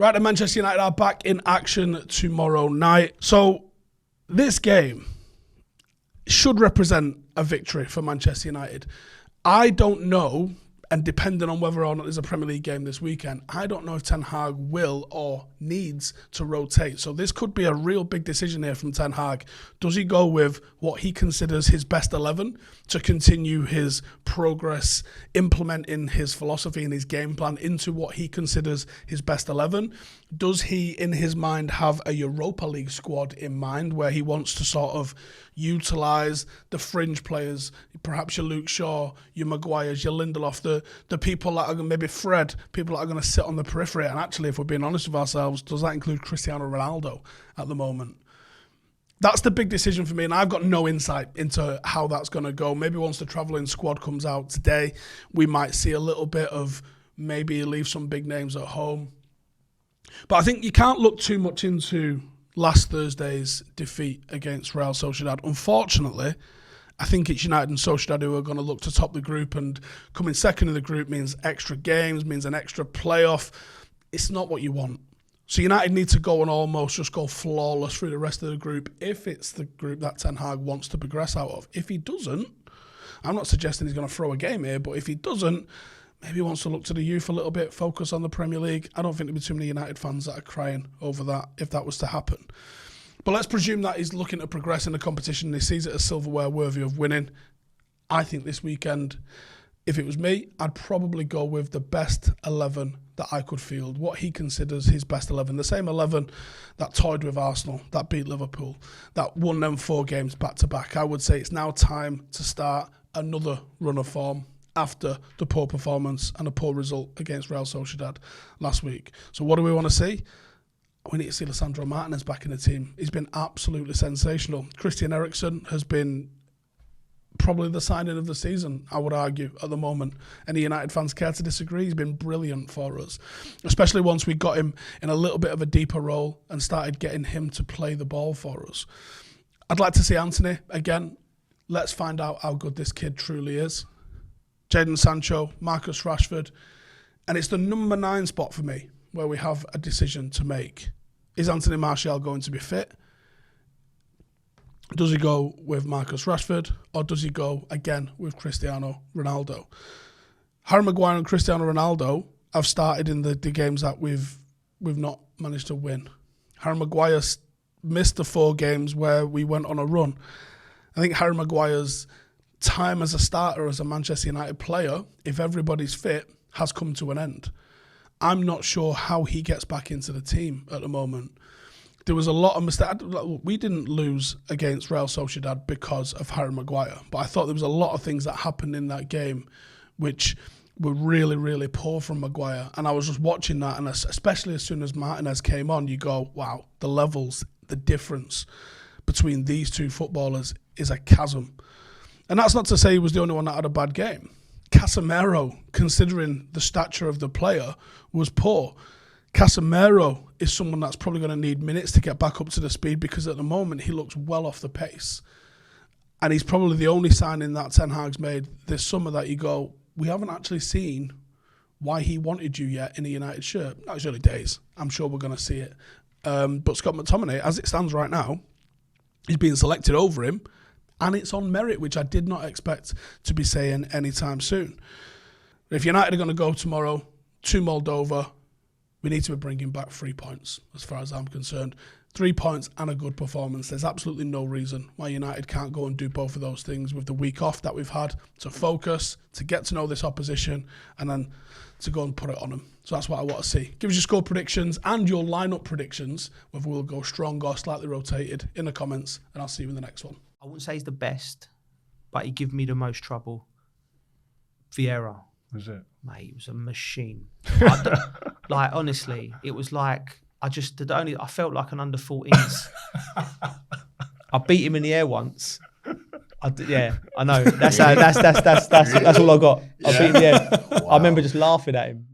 Right, the Manchester United are back in action tomorrow night. So this game should represent a victory for Manchester United. I don't know, and depending on whether or not there's a Premier League game this weekend, I don't know if Ten Hag will or needs to rotate. So this could be a real big decision here from Ten Hag. Does he go with what he considers his best 11 to continue his progress, implementing his philosophy and his game plan into what he considers his best 11? Does he, in his mind, have a Europa League squad in mind where he wants to sort of utilise the fringe players, perhaps your Luke Shaw, your Maguires, your Lindelof, the people that are maybe Fred, people that are going to sit on the periphery? And actually, if we're being honest with ourselves, does that include Cristiano Ronaldo at the moment? That's the big decision for me, and I've got no insight into how that's going to go. Maybe once the travelling squad comes out today, we might see a little bit of maybe leave some big names at home. But I think you can't look too much into last Thursday's defeat against Real Sociedad. Unfortunately, I think it's United and Sociedad who are going to look to top the group, and coming second in the group means extra games, means an extra playoff. It's not what you want. So United need to go and almost just go flawless through the rest of the group if it's the group that Ten Hag wants to progress out of. If he doesn't, I'm not suggesting he's going to throw a game here, but if he doesn't, maybe he wants to look to the youth a little bit, focus on the Premier League. I don't think there'll be too many United fans that are crying over that if that was to happen. But let's presume that he's looking to progress in the competition and he sees it as silverware worthy of winning. I think this weekend, if it was me, I'd probably go with the best 11 that I could field, what he considers his best 11. The same 11 that toyed with Arsenal, that beat Liverpool, that won them 4 games back-to-back. I would say it's now time to start another run of form after the poor performance and a poor result against Real Sociedad last week. So what do we want to see? We need to see Lisandro Martinez back in the team. He's been absolutely sensational. Christian Eriksen has been probably the signing of the season, I would argue, at the moment. Any United fans care to disagree? He's been brilliant for us, especially once we got him in a little bit of a deeper role and started getting him to play the ball for us. I'd like to see Anthony again. Let's find out how good this kid truly is. Jadon Sancho, Marcus Rashford, and it's the number 9 spot for me where we have a decision to make. Is Anthony Martial going to be fit? Does he go with Marcus Rashford, or does he go again with Cristiano Ronaldo? Harry Maguire and Cristiano Ronaldo have started in the games that we've not managed to win. Harry Maguire missed the 4 games where we went on a run. I think Harry Maguire's time as a starter, as a Manchester United player, if everybody's fit, has come to an end. I'm not sure how he gets back into the team at the moment. There was a lot of mistakes. We didn't lose against Real Sociedad because of Harry Maguire, but I thought there was a lot of things that happened in that game which were really, really poor from Maguire. And I was just watching that, and especially as soon as Martinez came on, you go, wow, the levels, the difference between these two footballers is a chasm. And that's not to say he was the only one that had a bad game. Casemiro, considering the stature of the player, was poor. Casemiro is someone that's probably going to need minutes to get back up to the speed, because at the moment he looks well off the pace. And he's probably the only signing that Ten Hag's made this summer that you go, we haven't actually seen why he wanted you yet in a United shirt. That was early days. I'm sure we're going to see it. But Scott McTominay, as it stands right now, is being selected over him. And it's on merit, which I did not expect to be saying anytime soon. If United are going to go tomorrow to Moldova, we need to be bringing back 3 points, as far as I'm concerned. 3 points and a good performance. There's absolutely no reason why United can't go and do both of those things with the week off that we've had, to focus, to get to know this opposition, and then to go and put it on them. So that's what I want to see. Give us your score predictions and your lineup predictions, whether we'll go strong or slightly rotated, in the comments, and I'll see you in the next one. I wouldn't say he's the best, but he gave me the most trouble. Vieira. Was it? Mate, he was a machine. Like, honestly, it was like, I felt like an under 14s. I beat him in the air once. Yeah, I know. That's all I got. I beat him in the air. Wow. I remember just laughing at him.